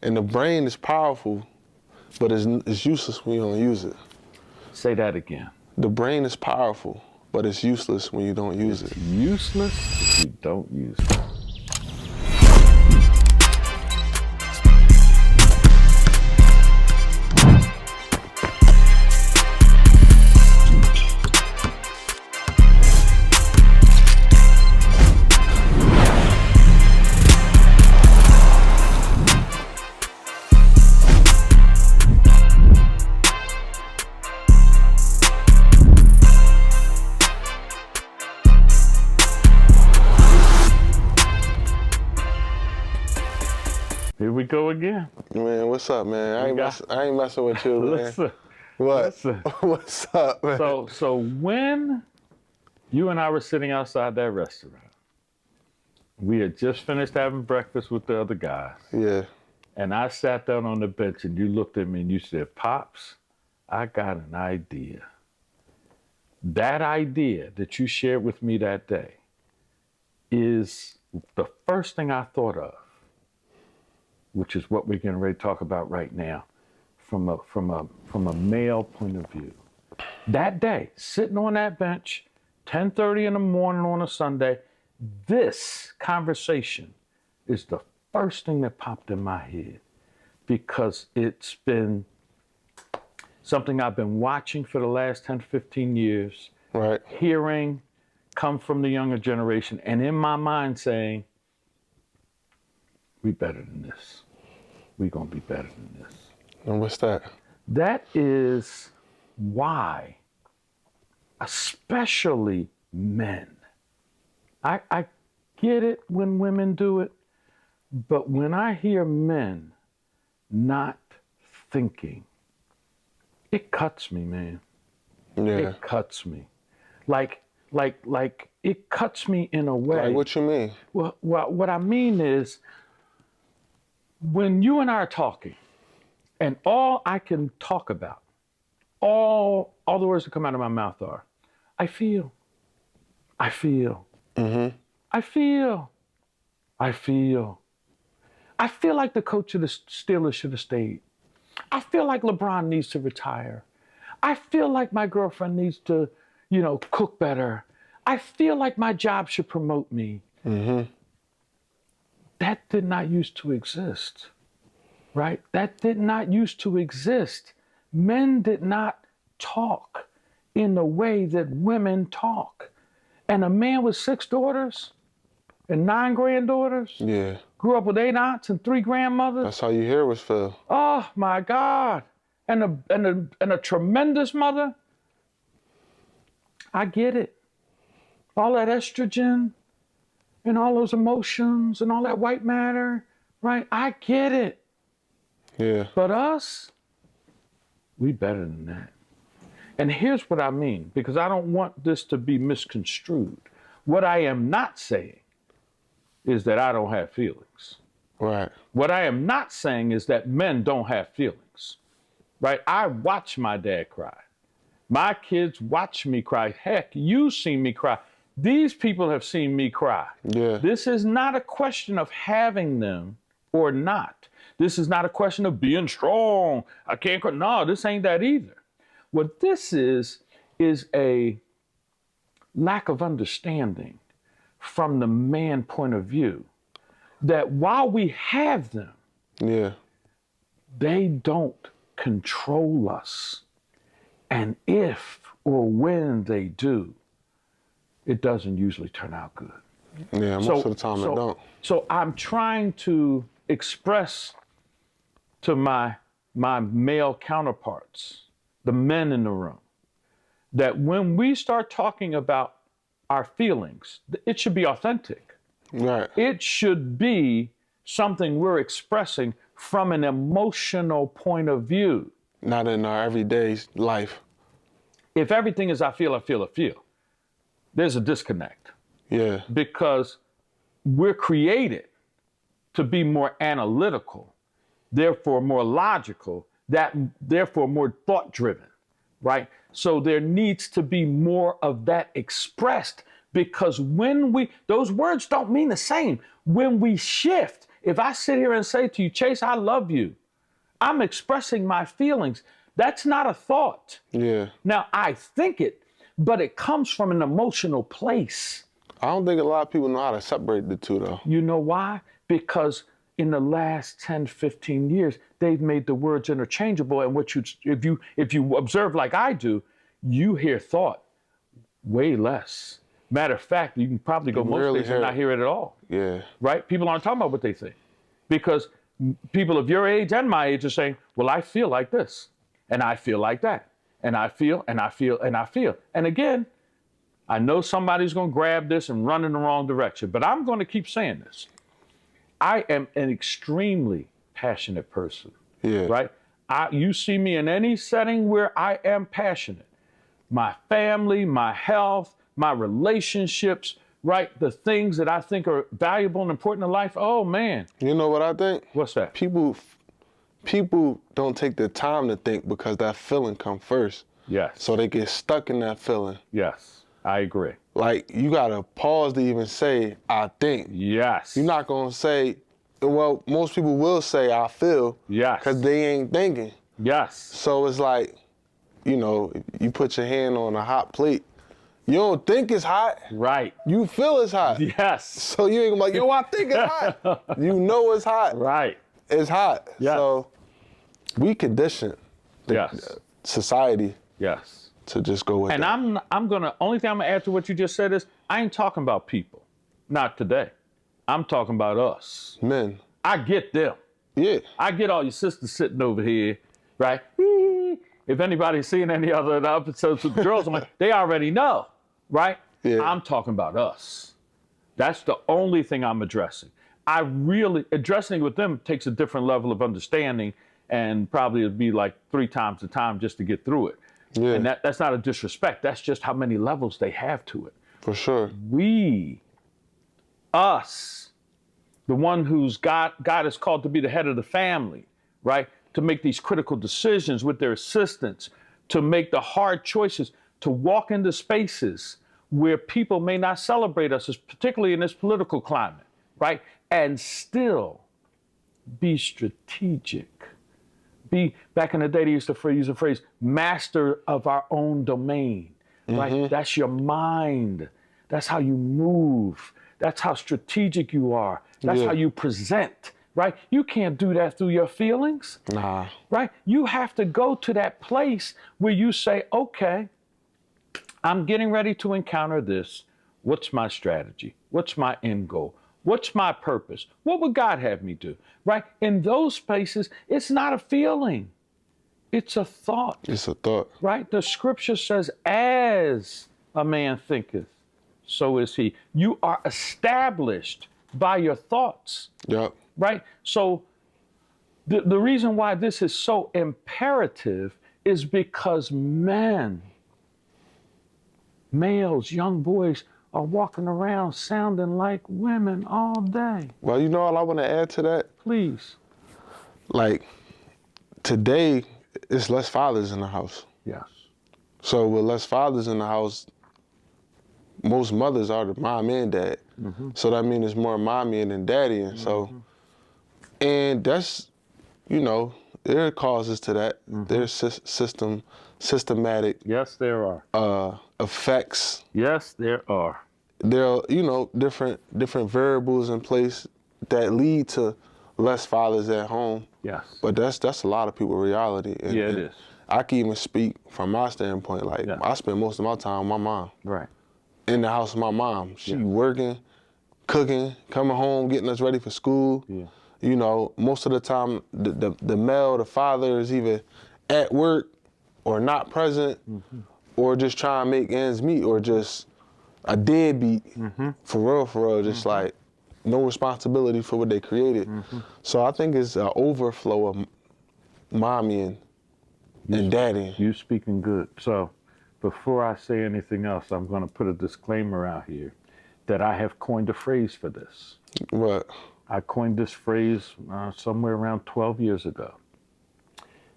And the brain is powerful, but it's useless when you don't use it. Say that again. The brain is powerful, but it's useless when you don't use it. Useless if you don't use it. Here we go again. Man, what's up, man? I ain't messing with you, man. Listen, What? listen. What's up, man? So when you and I were sitting outside that restaurant, we had just finished having breakfast with the other guys. Yeah. And I sat down on the bench and you looked at me and you said, Pops, I got an idea. That idea that you shared with me that day is the first thing I thought of, which is what we're getting ready to talk about right now, from a male point of view. That day, sitting on that bench, 10:30 in the morning on a Sunday, this conversation is the first thing that popped in my head, because it's been something I've been watching for the last 10, 15 years, Right. hearing come from the younger generation, and in my mind saying, we better than this. We're going to be better than this. And what's that? That is why, especially men, I get it when women do it, but when I hear men not thinking, it cuts me, man. Yeah. It cuts me. Like it cuts me in a way. Like, what you mean? Well, what I mean is, when you and I are talking, and all I can talk about, all the words that come out of my mouth are, I feel. Mm-hmm. I feel like the coach of the Steelers should have stayed. I feel like LeBron needs to retire. I feel like my girlfriend needs to, cook better. I feel like my job should promote me. Mm-hmm. That did not used to exist, right? That did not used to exist. Men did not talk in the way that women talk. And a man with 6 daughters and 9 granddaughters, Yeah. grew up with 8 aunts and 3 grandmothers. That's how your hair was filled. Oh my God. And a tremendous mother. I get it. All that estrogen and all those emotions and all that white matter, right? I get it. Yeah. But us, we better than that. And here's what I mean, because I don't want this to be misconstrued. What I am not saying is that I don't have feelings. Right. What I am not saying is that men don't have feelings, right? I watch my dad cry. My kids watch me cry. Heck, you've seen me cry. These people have seen me cry. Yeah. This is not a question of having them or not. This is not a question of being strong. I can't cry. No, this ain't that either. What this is a lack of understanding from the man point of view, that while we have them, Yeah. they don't control us. And if or when they do, it doesn't usually turn out good. Yeah, most of the time it don't. So I'm trying to express to my male counterparts, the men in the room, that when we start talking about our feelings, it should be authentic. Right. It should be something we're expressing from an emotional point of view. Not in our everyday life. If everything is I feel, there's a disconnect. Yeah. Because we're created to be more analytical, therefore more logical, therefore more thought-driven, right? So there needs to be more of that expressed, because when those words don't mean the same. When we shift If I sit here and say to you, Chase, I love you, I'm expressing my feelings. That's not a thought. Yeah. Now, I think it, but it comes from an emotional place. I don't think a lot of people know how to separate the two, though. You know why? Because in the last 10, 15 years, they've made the words interchangeable. And if you observe like I do, you hear thought way less. Matter of fact, you can probably go most days and not hear it at all. Yeah. Right? People aren't talking about what they think. Because people of your age and my age are saying, well, I feel like this, and I feel like that, and I feel, and I feel, and I feel. And again, I know somebody's going to grab this and run in the wrong direction, but I'm going to keep saying this. I am an extremely passionate person. Yeah. Right? You see me in any setting where I am passionate. My family, my health, my relationships, right? The things that I think are valuable and important in life. Oh, man. You know what I think? What's that? People don't take the time to think because that feeling come first. Yes. So they get stuck in that feeling. Yes, I agree. Like, you got to pause to even say, I think. Yes. You're not going to say, well, most people will say, I feel. Yes. Because they ain't thinking. Yes. So it's like, you know, you put your hand on a hot plate. You don't think it's hot. Right. You feel it's hot. Yes. So you ain't gonna be like, yo, I think it's hot. You know it's hot. Right. It's hot. Yes. So we condition society Yes. to just go with And that. only thing I'm gonna add to what you just said is, I ain't talking about people. Not today. I'm talking about us. Men. I get them. Yeah. I get all your sisters sitting over here, right? If anybody's seen any other episodes with the girls, I'm like, they already know, right? Yeah. I'm talking about us. That's the only thing I'm addressing. Addressing it with them takes a different level of understanding, and probably it'd be like 3 times the time just to get through it. Yeah. And that's not a disrespect. That's just how many levels they have to it. For sure. Us, the one who's God is called to be the head of the family, right? To make these critical decisions with their assistants, to make the hard choices, to walk into spaces where people may not celebrate us, particularly in this political climate, right? And still be strategic. Back in the day, they used to use the phrase, master of our own domain, right? Mm-hmm. That's your mind. That's how you move. That's how strategic you are. That's how you present. Right? You can't do that through your feelings. Nah. Right? You have to go to that place where you say, okay, I'm getting ready to encounter this. What's my strategy? What's my end goal? What's my purpose? What would God have me do? Right? In those spaces, it's not a feeling. It's a thought. It's a thought. Right? The scripture says, as a man thinketh, so is he. You are established by your thoughts. Yep. Right? So the reason why this is so imperative is because males, young boys, are walking around sounding like women all day. Well, you know all I want to add to that? Please. Like, today, it's less fathers in the house. Yes. So with less fathers in the house, most mothers are the mom and dad. Mm-hmm. So that means it's more mommy than daddy. And so, and that's, you know, there are causes to that. Mm-hmm. There's systematic. Yes, there are. Effects. Yes, there are. There are, you know, different variables in place that lead to less fathers at home. Yes. But that's a lot of people's reality. And, it is. I can even speak from my standpoint. Like, I spend most of my time with my mom. Right. In the house with my mom. She working, cooking, coming home, getting us ready for school. Yeah. You know, most of the time, the male, the father is either at work or not present, or just trying to make ends meet, or just a deadbeat, for real, just like no responsibility for what they created. So I think it's an overflow of mommy and daddy. You speaking good. So before I say anything else, I'm going to put a disclaimer out here that I have coined a phrase for this. What? I coined this phrase somewhere around 12 years ago.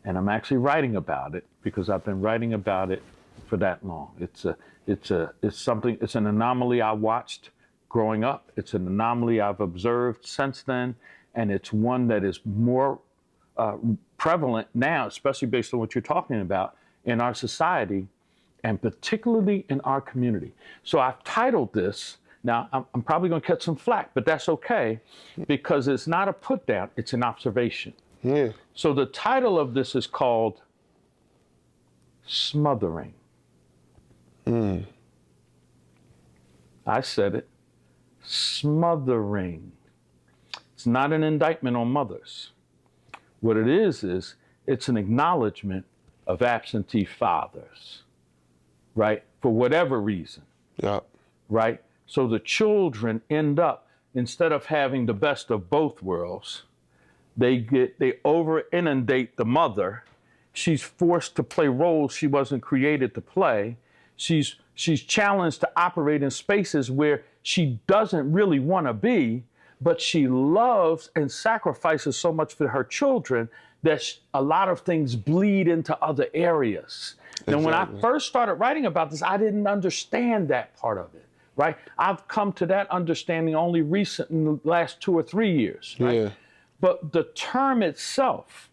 And I'm actually writing about it because I've been writing about it for that long. It's an anomaly I watched growing up. It's an anomaly I've observed since then. and it's one that is more prevalent now, especially based on what you're talking about in our society, and particularly in our community. So I've titled this, now I'm probably going to catch some flack, but that's okay, because it's not a put down, it's an observation. Yeah. So the title of this is called Smothering. I said it. Smothering. It's not an indictment on mothers. What it is it's an acknowledgement of absentee fathers, right? For whatever reason. Yeah. Right? So the children end up, instead of having the best of both worlds, they over inundate the mother. She's forced to play roles she wasn't created to play. She's challenged to operate in spaces where she doesn't really want to be, but she loves and sacrifices so much for her children that a lot of things bleed into other areas. Exactly. And when I first started writing about this, I didn't understand that part of it, right? I've come to that understanding only recent in the last 2 or 3 years, right? Yeah. But the term itself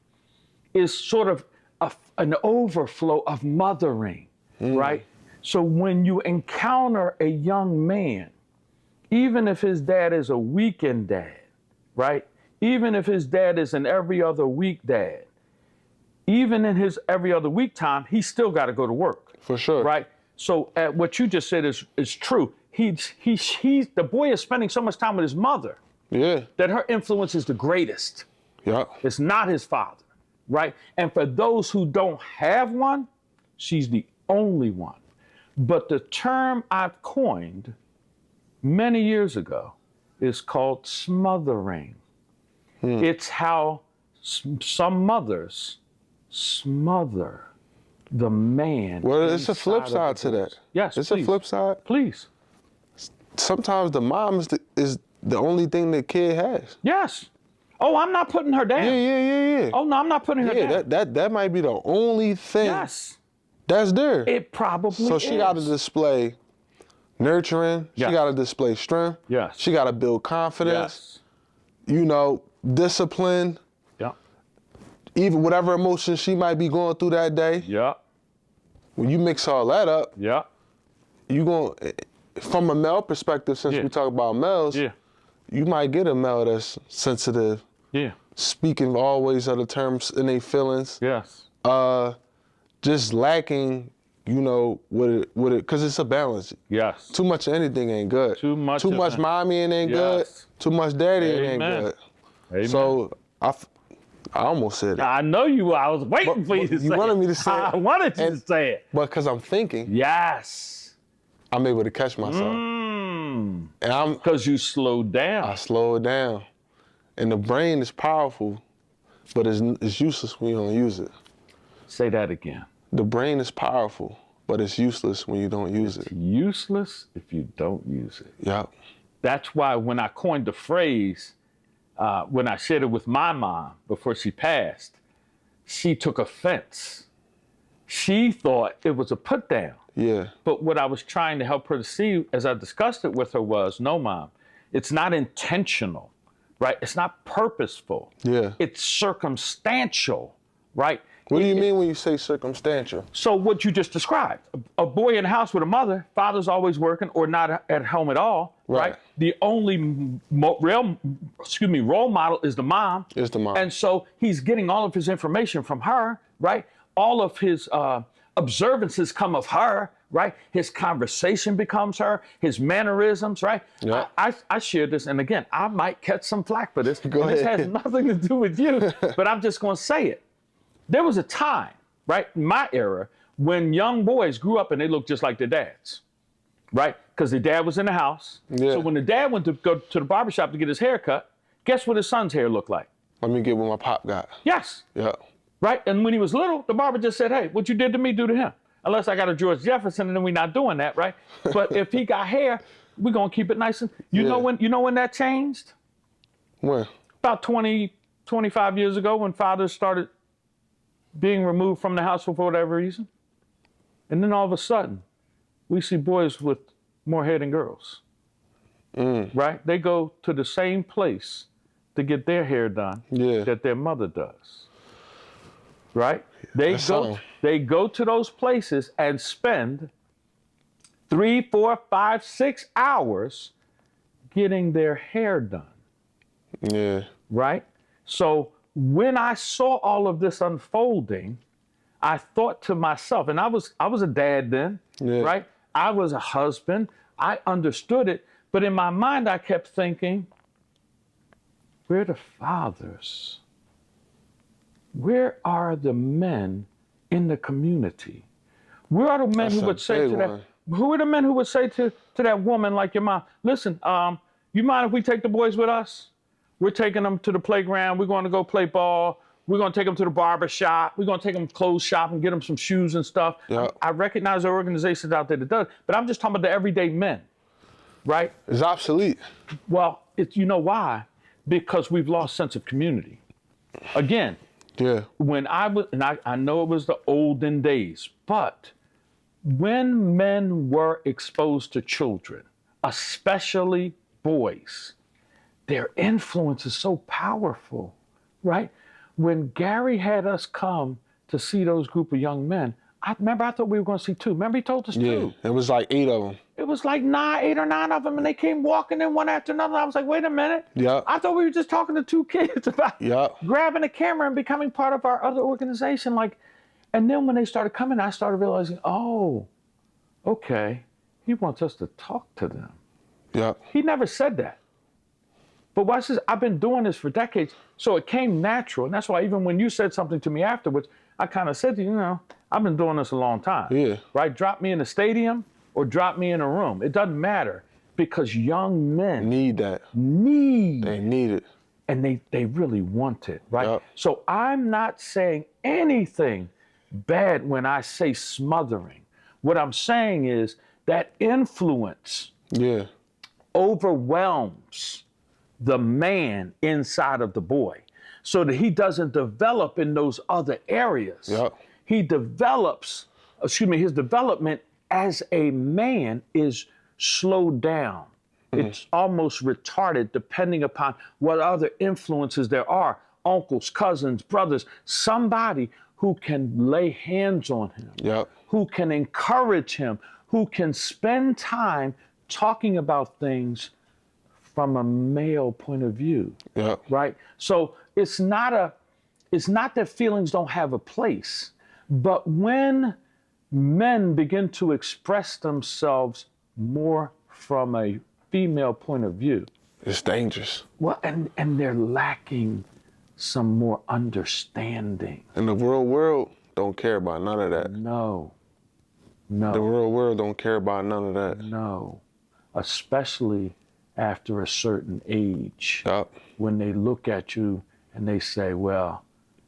is sort of an overflow of mothering, right? So when you encounter a young man, even if his dad is a weekend dad, right? Even if his dad is an every other week dad, even in his every other week time, he's still got to go to work. For sure. Right? So what you just said is true. The boy is spending so much time with his mother. Yeah. That her influence is the greatest. Yeah. It's not his father, right? And for those who don't have one, she's the only one. But the term I've coined many years ago is called smothering. It's how some mothers smother the man. Well, it's a flip side to that. Yes, it's please. a flip side. Please. Sometimes the mom is the only thing the kid has. Yes. Oh, I'm not putting her down. Yeah. Oh, no, I'm not putting her down. That might be the only thing that's there. It probably So is. she got to display nurturing. Yes. She got to display strength. Yes. She got to build confidence. Yes. Discipline. Yeah. Even whatever emotions she might be going through that day. Yeah. When you mix all that up, Yeah. you going from a male perspective, since we talk about males, you might get a male that's sensitive. Yeah. Speaking always of the terms in their feelings. Yes. Just lacking, with it, because it's a balance. Yes. Too much of anything ain't good. Too much mommy ain't good. Too much daddy ain't good. Amen. So I almost said it. I know you. I was waiting for you to say it. You wanted me to say it. I wanted you to say it. But because I'm thinking. Yes. I'm able to catch myself. And because you slowed down. I slowed down. And the brain is powerful, but it's useless when you don't use it. Say that again. The brain is powerful, but it's useless when you don't use it. Useless if you don't use it. Yeah. That's why when I coined the phrase, when I shared it with my mom before she passed, she took offense. She thought it was a put down. Yeah. But what I was trying to help her to see as I discussed it with her was, no, Mom, it's not intentional, right? It's not purposeful. Yeah. It's circumstantial, right? What do you mean when you say circumstantial? So what you just described, a boy in the house with a mother, father's always working or not at home at all, right? The only role model is the mom. Is the mom. And so he's getting all of his information from her, right? All of his observances come of her, right? His conversation becomes her, his mannerisms, right? Yeah. I share this, and again, I might catch some flack for this. Go ahead. This has nothing to do with you, but I'm just going to say it. There was a time, right, in my era, when young boys grew up and they looked just like their dads, right? Because their dad was in the house. Yeah. So when the dad went to go to the barbershop to get his hair cut, guess what his son's hair looked like? Let me get what my pop got. Yes. Yeah. Right? And when he was little, the barber just said, hey, what you did to me, do to him. Unless I got a George Jefferson, and then we're not doing that, right? But if he got hair, we're going to keep it nice. And you know when that changed? When? About 20, 25 years ago, when fathers started being removed from the house for whatever reason. And then all of a sudden, we see boys with more hair than girls. Right? They go to the same place to get their hair done Yeah. that their mother does. Right? They That's go something. they go to those places and spend 3, 4, 5, 6 hours getting their hair done. Yeah. Right? So when I saw all of this unfolding, I thought to myself, and I was a dad then, Yeah. right? I was a husband. I understood it, but in my mind I kept thinking, where are the fathers? Where are the men in the community? Where are the men That's who a would say big to that? one. Who are the men who would say to that woman like your mom, listen, you mind if we take the boys with us? We're taking them to the playground. We're going to go play ball. We're going to take them to the barber shop. We're going to take them clothes shop and get them some shoes and stuff. Yeah. I recognize there are organizations out there that does, but I'm just talking about the everyday men, right? It's obsolete. Well, you know why? Because we've lost sense of community. Again, Yeah. when I was, and I know it was the olden days, but when men were exposed to children, especially boys, their influence is so powerful, right? When Gary had us come to see those group of young men, I thought we were going to see 2. Remember he told us 2? Yeah. It was like 8 of them. It was like 8 or 9 of them, and they came walking in one after another. I was like, wait a minute. Yeah. I thought we were just talking to 2 kids about Yeah. grabbing a camera and becoming part of our other organization. And then when they started coming, I started realizing, oh, okay, he wants us to talk to them. Yeah. He never said that. But watch this, I've been doing this for decades, so it came natural. And that's why even when you said something to me afterwards, I kind of said to you, I've been doing this a long time. Yeah. Right? Drop me in a stadium or drop me in a room. It doesn't matter because young men Need that. need, They need it. and they really want it, right? Yep. So I'm not saying anything bad when I say smothering. What I'm saying is that influence Yeah. overwhelms the man inside of the boy so that he doesn't develop in those other areas. Yep. He develops, his development as a man is slowed down. It's almost retarded depending upon what other influences there are. Uncles, cousins, brothers, somebody who can lay hands on him, Yep. who can encourage him, who can spend time talking about things from a male point of view, Yep. right? So it's not that feelings don't have a place, but when men begin to express themselves more from a female point of view, It's dangerous. well, and they're lacking some more understanding. And the real world don't care about none of that. No, The real world don't care about none of that. no, especially after a certain age, Yep. when they look at you and they say, well,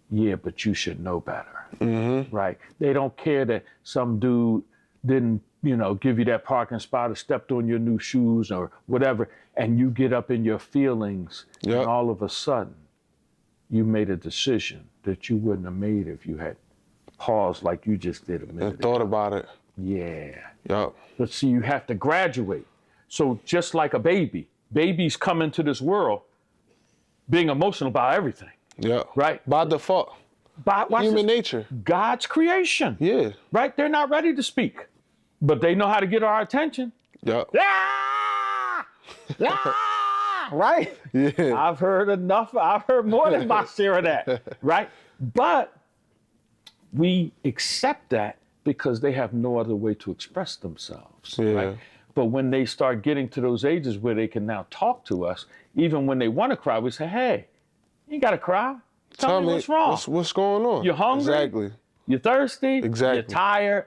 yeah, but you should know better, right? They don't care that some dude didn't, give you that parking spot or stepped on your new shoes or whatever, and you get up in your feelings, Yep. and all of a sudden, you made a decision that you wouldn't have made if you had paused like you just did a minute And thought ago. about it. Yeah. Yep. But see, you have to graduate. So just like a baby, babies come into this world being emotional about everything, Yep. right? By default. But watch Human this. nature. God's creation, Yeah. right? They're not ready to speak, but they know how to get our attention. Yep. Ah! Ah! Right? Yeah. I've heard enough. I've heard more than my share of that, right? But we accept that because they have no other way to express themselves, Yeah. right? But when they start getting to those ages where they can now talk to us, even when they want to cry, we say, hey, you ain't got to cry. Tell me what's wrong. What's going on? You're hungry? Exactly. You're thirsty? Exactly. You're tired?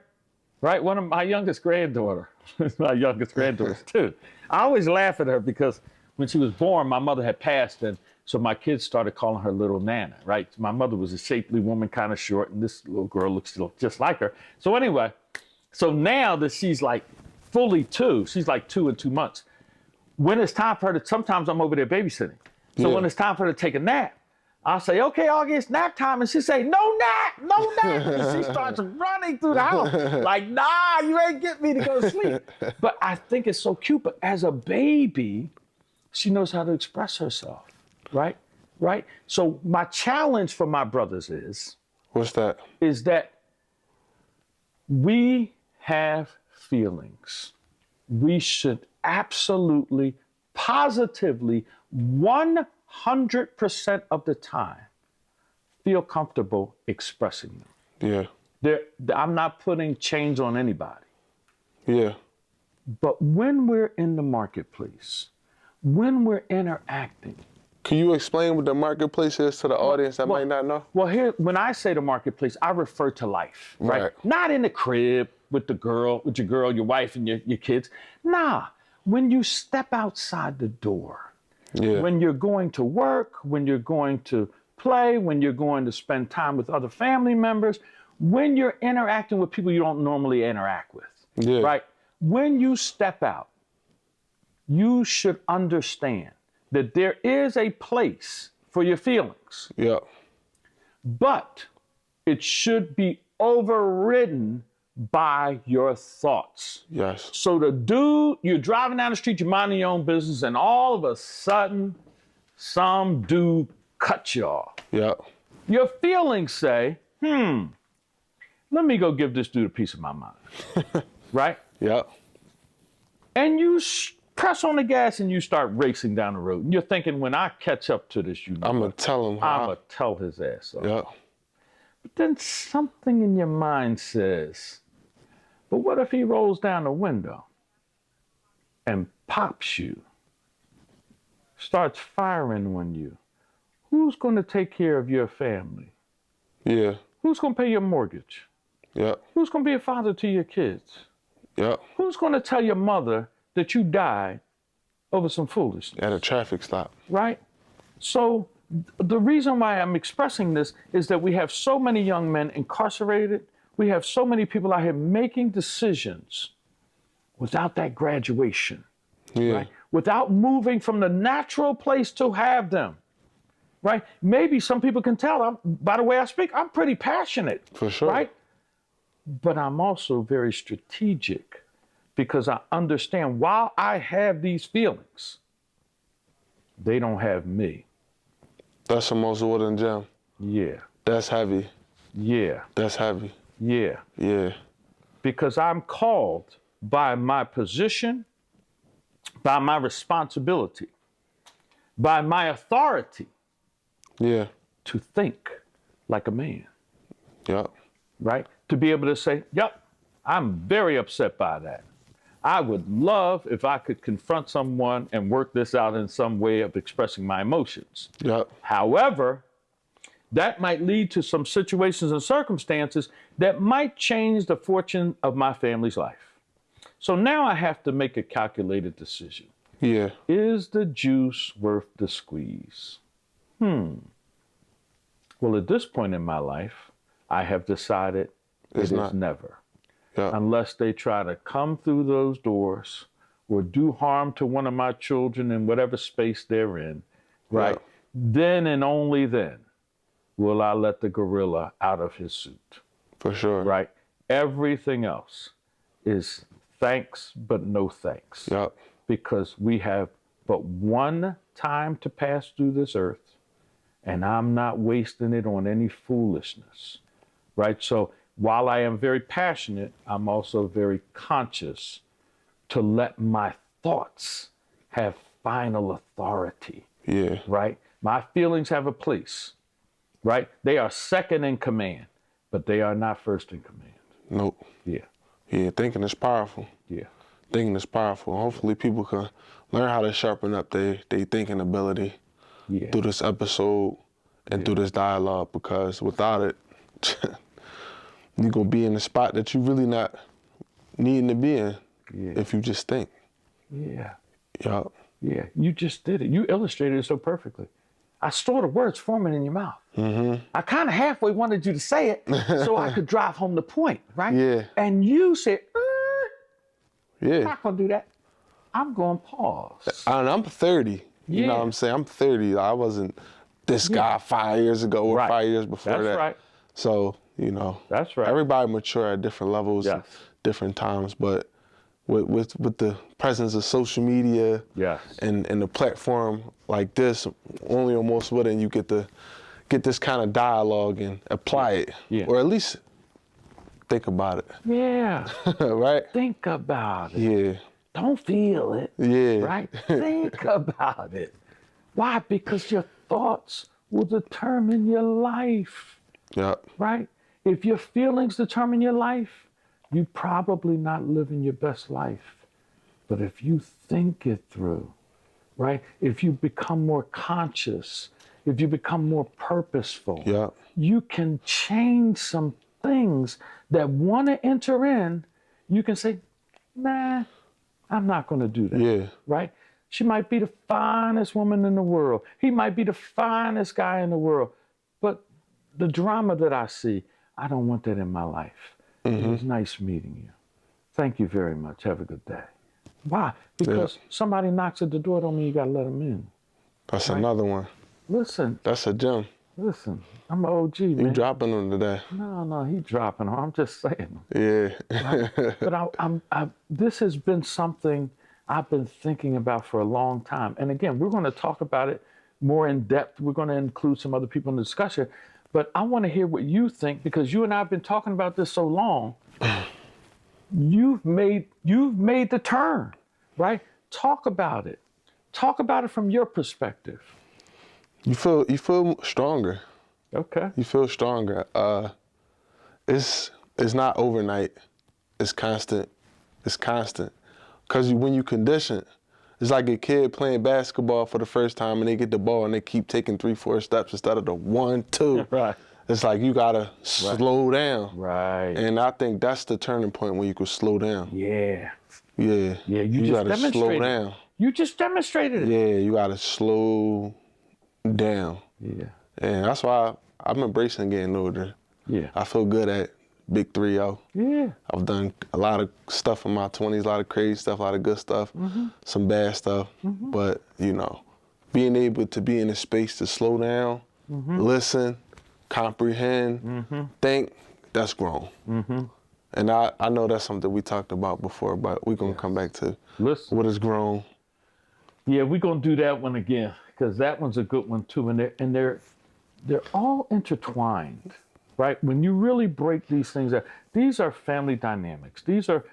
Right? One of my youngest granddaughter, my youngest granddaughters too. I always laugh at her because when she was born, my mother had passed, and so my kids started calling her Little Nana, right? My mother was a shapely woman, kind of short, and this little girl looks just like her. So anyway, so now that she's like fully 2, she's like 2 and 2 months. When it's time for her to, sometimes I'm over there babysitting. So Yeah. when it's time for her to take a nap, I'll say, okay, Augie, it's nap time. And she say, no nap, no nap. And she starts running through the house. Like, nah, you ain't get me to go to sleep. But I think it's so cute. But as a baby, she knows how to express herself, right? right? So my challenge for my brothers is What's that? that we have feelings. We should absolutely, positively, 100% of the time feel comfortable expressing them. Yeah. I'm not putting chains on anybody. Yeah. But when we're in the marketplace, when we're interacting. Can you explain what the marketplace is to the audience that might not know? Well, here, when I say the marketplace, I refer to life, right? Not in the crib with your girl, your wife, and your kids. Nah, when you step outside the door, when you're going to work, when you're going to play, when you're going to spend time with other family members, when you're interacting with people you don't normally interact with, right? When you step out, you should understand that there is a place for your feelings. Yeah. But it should be overridden by your thoughts. Yes. So you're driving down the street, you're minding your own business, and all of a sudden, some dude cut you off. Yeah. Your feelings say, let me go give this dude a piece of my mind. Right? Yeah. And you press on the gas and you start racing down the road. And you're thinking, when I catch up to this, I'm going to tell him. I'm going to tell his ass off. Yeah. But then something in your mind says, but what if he rolls down the window and pops you, starts firing on you? Who's going to take care of your family? Yeah. Who's going to pay your mortgage? Yeah. Who's going to be a father to your kids? Yeah. Who's going to tell your mother that you died over some foolishness? At a traffic stop. Right? So the reason why I'm expressing this is that we have so many young men incarcerated. We have so many people out here making decisions without that graduation. Yeah. Right? Without moving from the natural place to have them. Right? Maybe some people can tell, by the way I speak, I'm pretty passionate. For sure. Right? But I'm also very strategic because I understand while I have these feelings, they don't have me. That's the most wooden gem. Yeah. That's heavy. Yeah. That's heavy. Yeah. Yeah. Because I'm called by my position, by my responsibility, by my authority. Yeah. To think like a man. Yep. Right? To be able to say, yep, I'm very upset by that. I would love if I could confront someone and work this out in some way of expressing my emotions. Yep. However, that might lead to some situations and circumstances that might change the fortune of my family's life. So now I have to make a calculated decision. Yeah. Is the juice worth the squeeze? Well, at this point in my life, I have decided it is never. Yeah. Unless they try to come through those doors or do harm to one of my children in whatever space they're in, right? Yeah. Then and only then will I let the gorilla out of his suit. For sure. Right? Everything else is thanks, but no thanks. Yep. Because we have but one time to pass through this earth, and I'm not wasting it on any foolishness. Right? So while I am very passionate, I'm also very conscious to let my thoughts have final authority. Yeah. Right? My feelings have a place. Right? They are second in command, but they are not first in command. Nope. Yeah. Yeah, thinking is powerful. Yeah. Thinking is powerful. Hopefully people can learn how to sharpen up their thinking ability through this episode and through this dialogue, because without it, you're going to be in a spot that you're really not needing to be in if you just think. Yeah. Yeah. Yeah. You just did it. You illustrated it so perfectly. I saw the words forming in your mouth. Mm-hmm. I kind of halfway wanted you to say it so I could drive home the point, right? Yeah. And you said, Yeah. I'm not going to do that. I'm going to pause. I'm 30. You know what I'm saying? I'm 30. I wasn't this guy 5 years ago or 5 years before that. That's right. So, you know. That's right. Everybody mature at different levels, Yes. different times. But with the presence of social media, Yes. and the platform like this, only almost wouldn't you get this kind of dialogue and apply it, or at least think about it. Yeah. Right? Think about it. Yeah. Don't feel it. Yeah. Right? Think about it. Why? Because your thoughts will determine your life. Yep. Right? If your feelings determine your life, you're probably not living your best life. But if you think it through, right? If you become more conscious, if you become more purposeful, Yep. you can change some things that want to enter in. You can say, nah, I'm not going to do that. Yeah. Right? She might be the finest woman in the world. He might be the finest guy in the world. But the drama that I see, I don't want that in my life. It was nice meeting you. Thank you very much. Have a good day. Why? Because somebody knocks at the door don't mean you got to let them in. That's another one. Listen. That's a gem. Listen. I'm an OG, man. You dropping them today. No, he dropping them. I'm just saying. Yeah. Right? But this has been something I've been thinking about for a long time. And again, we're going to talk about it more in depth. We're going to include some other people in the discussion. But I want to hear what you think, because you and I have been talking about this so long. You've made the turn, right? Talk about it. Talk about it from your perspective. You feel stronger. Okay. You feel stronger. It's not overnight. It's constant. It's constant. Because when you condition, it's like a kid playing basketball for the first time and they get the ball and they keep taking 3-4 steps instead of the 1, 2. Right. It's like you gotta slow down. Right. And I think that's the turning point when you can slow down. Yeah. Yeah. Yeah, you just gotta demonstrated. slow down. You just demonstrated it. Yeah, you gotta slow down. Yeah. And that's why I'm embracing getting older. Yeah. I feel good at Big 3-0. Yeah. I've done a lot of stuff in my 20s, a lot of crazy stuff, a lot of good stuff, some bad stuff. But, being able to be in a space to slow down, listen, comprehend, think, that's grown. And I know that's something we talked about before, but we're going to come back to what is grown. Yeah, we're going to do that one again, because that one's a good one too. And they're all intertwined. Right? When you really break these things out, these are family dynamics. These are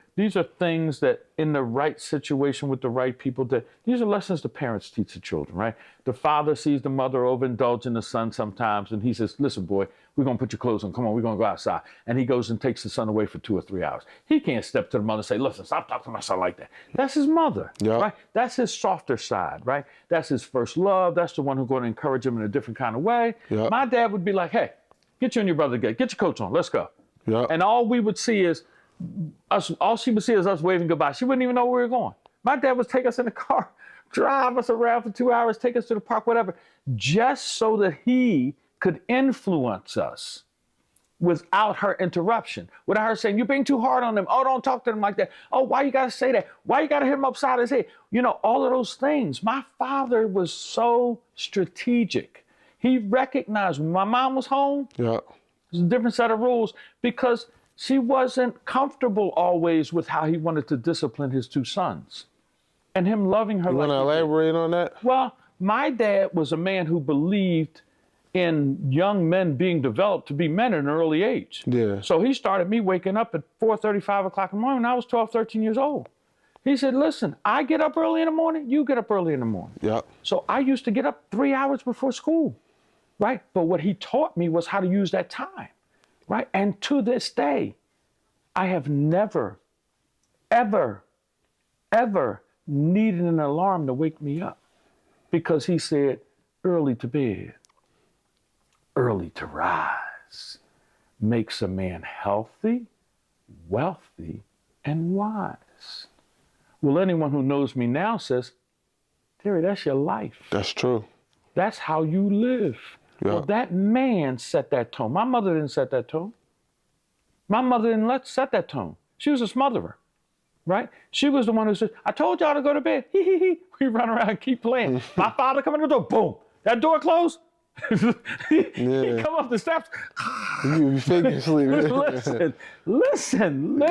things that in the right situation with the right people, these are lessons the parents teach the children, right? The father sees the mother overindulging the son sometimes, and he says, listen, boy, we're going to put your clothes on. Come on, we're going to go outside. And he goes and takes the son away for 2 or 3 hours. He can't step to the mother and say, listen, stop talking to my son like that. That's his mother, right? That's his softer side, right? That's his first love. That's the one who's going to encourage him in a different kind of way. My dad would be like, hey, get you and your brother together. Get your coats on. Let's go. And all we would see is us. All she would see is us waving goodbye. She wouldn't even know where we were going. My dad would take us in the car, drive us around for 2 hours, take us to the park, whatever, just so that he could influence us without her interruption, without her saying, you're being too hard on them. Oh, don't talk to them like that. Oh, why you got to say that? Why you got to hit him upside his head? All of those things. My father was so strategic. He recognized when my mom was home, it was a different set of rules, because she wasn't comfortable always with how he wanted to discipline his 2 sons. And him loving her. You want to elaborate on that? Well, my dad was a man who believed in young men being developed to be men at an early age. Yeah. So he started me waking up at 4:30, 5 o'clock in the morning when I was 12, 13 years old. He said, listen, I get up early in the morning, you get up early in the morning. So I used to get up 3 hours before school. Right? But what he taught me was how to use that time, right? And to this day, I have never, ever, ever needed an alarm to wake me up, because he said, early to bed, early to rise, makes a man healthy, wealthy, and wise. Well, anyone who knows me now says, Terry, that's your life. That's true. That's how you live. Well, that man set that tone. My mother didn't set that tone. My mother didn't set that tone. She was a smotherer, right? She was the one who said, I told y'all to go to bed. Hee, hee, hee. We run around and keep playing. My father come in the door, boom. That door closed. He come up the steps. You faking sleep. Listen.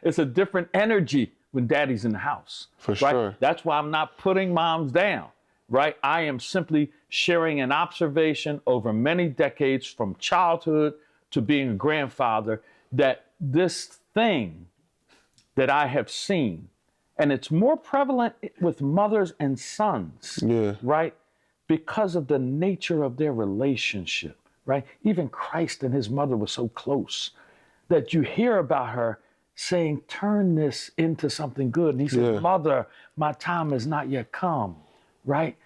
It's a different energy when daddy's in the house. For right? sure. That's why I'm not putting moms down, right? I am simply sharing an observation over many decades from childhood to being a grandfather that this thing that I have seen, and it's more prevalent with mothers and sons, right? Because of the nature of their relationship, right? Even Christ and his mother were so close that you hear about her saying, turn this into something good. And he said, Mother, my time has not yet come, right?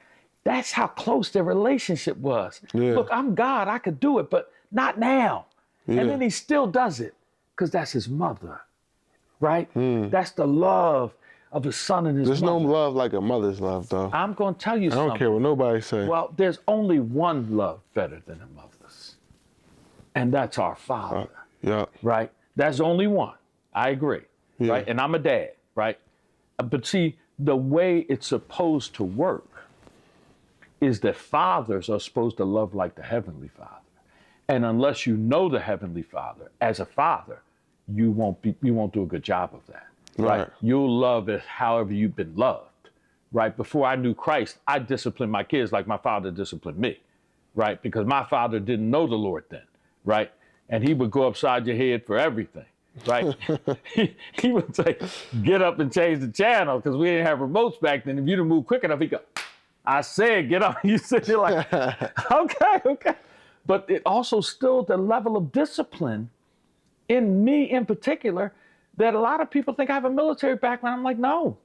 That's how close their relationship was. Look, I'm God, I could do it, but not now. And then he still does it because that's his mother, right? That's the love of a son and his There's mother. no love like a mother's love, though. I'm going to tell you something. I don't care what nobody say. Well, there's only one love better than a mother's, and that's our Father, right? That's only one. I agree, right? And I'm a dad, right? But see, the way it's supposed to work is that fathers are supposed to love like the Heavenly Father. And unless you know the Heavenly Father as a father, you won't do a good job of that. Right? You'll love it however you've been loved. Right? Before I knew Christ, I disciplined my kids like my father disciplined me. Right? Because my father didn't know the Lord then. Right? And he would go upside your head for everything. Right? he would say, get up and change the channel because we didn't have remotes back then. If you didn't move quick enough, he'd go, I said, get up. You said, you're like, okay. But it also still the level of discipline in me in particular that a lot of people think I have a military background. I'm like, no,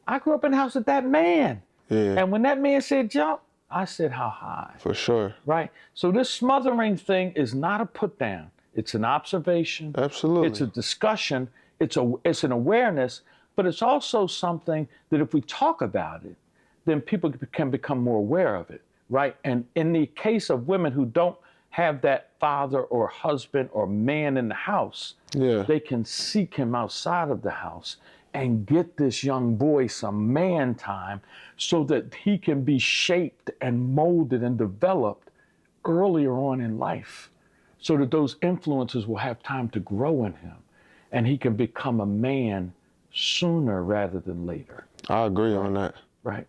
I grew up in the house with that man. And when that man said jump, I said, how high? For sure. Right? So this smothering thing is not a put down. It's an observation. Absolutely. It's a discussion. It's an awareness, but it's also something that if we talk about it, then people can become more aware of it, right? And in the case of women who don't have that father or husband or man in the house, they can seek him outside of the house and get this young boy some man time so that he can be shaped and molded and developed earlier on in life so that those influences will have time to grow in him and he can become a man sooner rather than later. I agree on that. Right.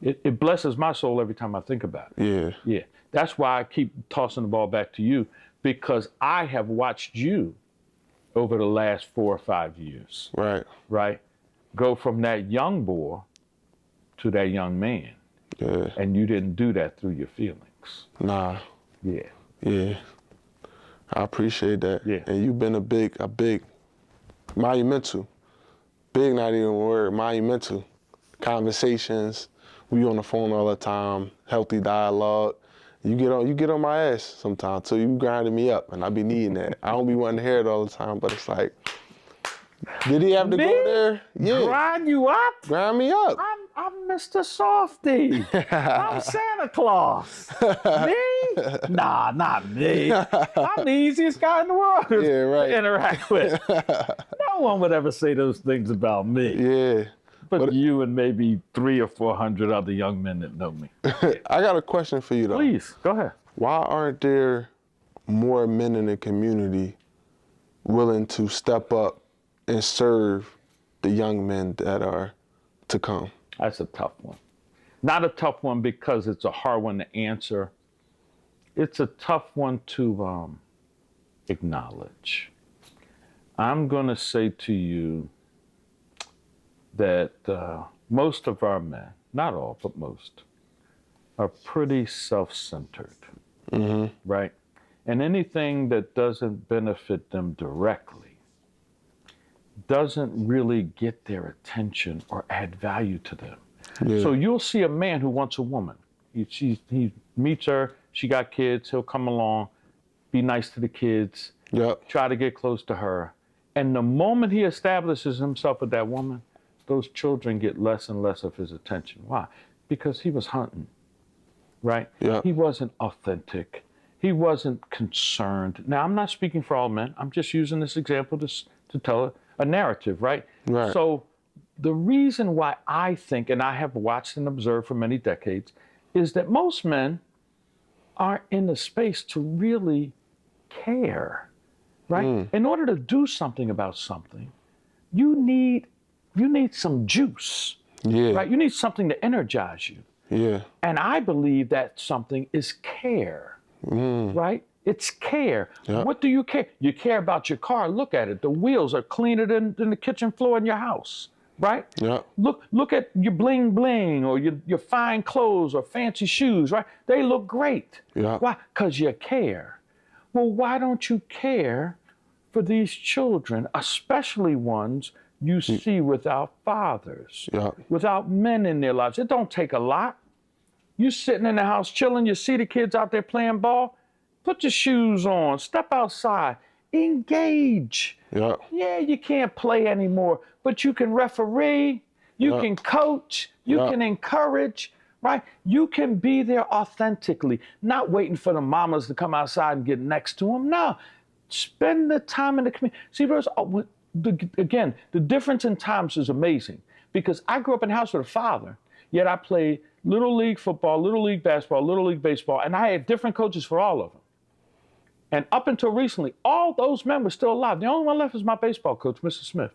It blesses my soul every time I think about it. Yeah. That's why I keep tossing the ball back to you, because I have watched you over the last 4 or 5 years. Right. Go from that young boy to that young man. And you didn't do that through your feelings. Nah. Yeah. I appreciate that. And you've been a big monumental, big not even a word, monumental conversations. We on the phone all the time, healthy dialogue. You get on my ass sometimes, so you grinding me up, and I be needing that. I don't be wanting to hear it all the time, but it's like, did he have to go there? Yeah. Grind you up? Grind me up. I'm Mr. Softy. I'm Santa Claus. Me? Nah, not me. I'm the easiest guy in the world to interact with. No one would ever say those things about me. But you and maybe 300 or 400 other young men that know me. I got a question for you, though. Please, go ahead. Why aren't there more men in the community willing to step up and serve the young men that are to come? That's a tough one. Not a tough one because it's a hard one to answer. It's a tough one to acknowledge. I'm going to say to you that most of our men, not all, but most, are pretty self-centered, right? And anything that doesn't benefit them directly doesn't really get their attention or add value to them. So you'll see a man who wants a woman. He meets her, she got kids, he'll come along, be nice to the kids, try to get close to her. And the moment he establishes himself with that woman, those children get less and less of his attention. Why? Because he was hunting, right? He wasn't authentic. He wasn't concerned. Now, I'm not speaking for all men. I'm just using this example to tell a narrative, right? So the reason why I think, and I have watched and observed for many decades, is that most men aren't in the space to really care, right? In order to do something about something, you need you need some juice, Yeah. right? You need something to energize you. Yeah. And I believe that something is care, right? It's care. Yeah. What do you care? You care about your car. Look at it. The wheels are cleaner than the kitchen floor in your house, right? Yeah. Look at your bling bling or your fine clothes or fancy shoes, right? They look great. Yeah. Why? Because you care. Well, why don't you care for these children, especially ones you see without fathers, Yeah. without men in their lives? It don't take a lot. You sitting in the house chilling, you see the kids out there playing ball, put your shoes on, step outside, engage. Yeah. Yeah, you can't play anymore, but you can referee, you Yeah. can coach, you Yeah. can encourage, right? You can be there authentically, not waiting for the mamas to come outside and get next to them. No, spend the time in the community. See, again, the difference in times is amazing because I grew up in a house with a father, yet I played Little League football, Little League basketball, Little League baseball, and I had different coaches for all of them. And up until recently, all those men were still alive. The only one left was my baseball coach, Mr. Smith.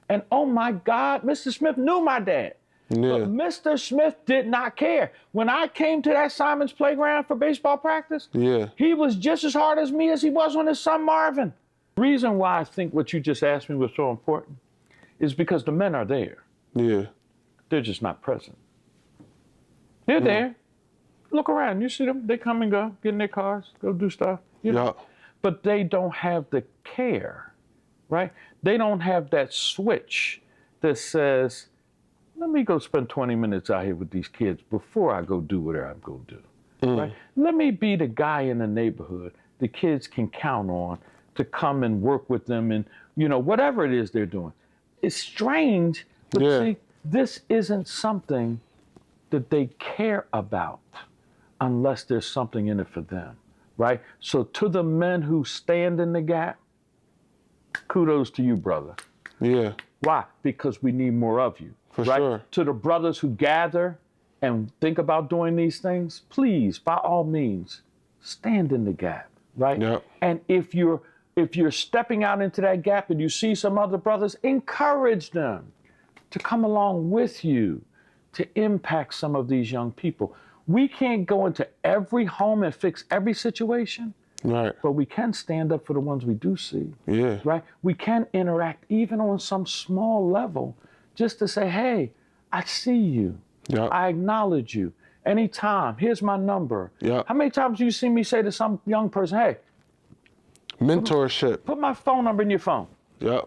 And oh my God, Mr. Smith knew my dad. Yeah. But Mr. Smith did not care. When I came to that Simon's playground for baseball practice, Yeah. he was just as hard as me as he was on his son Marvin. The reason why I think what you just asked me was so important is because the men are there. Yeah. They're just not present. They're there. Look around. You see them. They come and go, get in their cars, go do stuff. You know? Yeah. But they don't have the care, right? They don't have that switch that says, let me go spend 20 minutes out here with these kids before I go do whatever I'm going to do, right? Let me be the guy in the neighborhood the kids can count on to come and work with them and, you know, whatever it is they're doing. It's strange, but Yeah. see, this isn't something that they care about unless there's something in it for them, right? So to the men who stand in the gap, kudos to you, brother. Yeah. Why? Because we need more of you. For right? sure. To the brothers who gather and think about doing these things, please, by all means, stand in the gap, right? Yep. And if you're stepping out into that gap and you see some other brothers, encourage them to come along with you to impact some of these young people. We can't go into every home and fix every situation, Right. but we can stand up for the ones we do see. Yeah. Right? We can interact even on some small level just to say, hey, I see you. Yeah. I acknowledge you. Anytime, here's my number. Yeah. How many times do you see me say to some young person, hey, Mentorship. put my phone number in your phone? Yeah.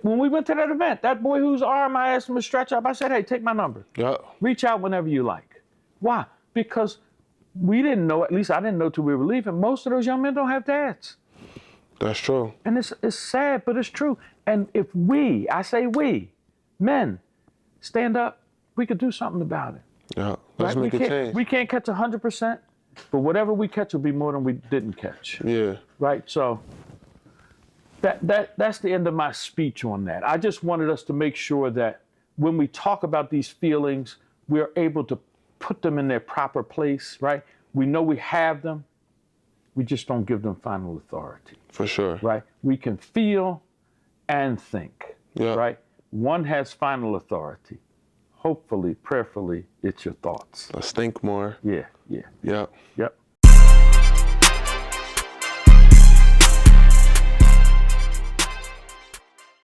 When we went to that event, that boy whose arm I asked him to stretch up, I said, hey, take my number. Yeah. Reach out whenever you like. Why? Because we didn't know, at least I didn't know till we were leaving, most of those young men don't have dads. That's true. And it's sad, but it's true. And if I say we, men, stand up, we could do something about it. Yeah. Let's Right? make a change. We can't catch 100%, but whatever we catch will be more than we didn't catch. Yeah. Right? So that's the end of my speech on that. I just wanted us to make sure that when we talk about these feelings, we're able to put them in their proper place, right? We know we have them. We just don't give them final authority, For sure. right? We can feel and think, Yeah. right? One has final authority. Hopefully, prayerfully, it's your thoughts. Let's think more. Yeah. Yeah. Yep.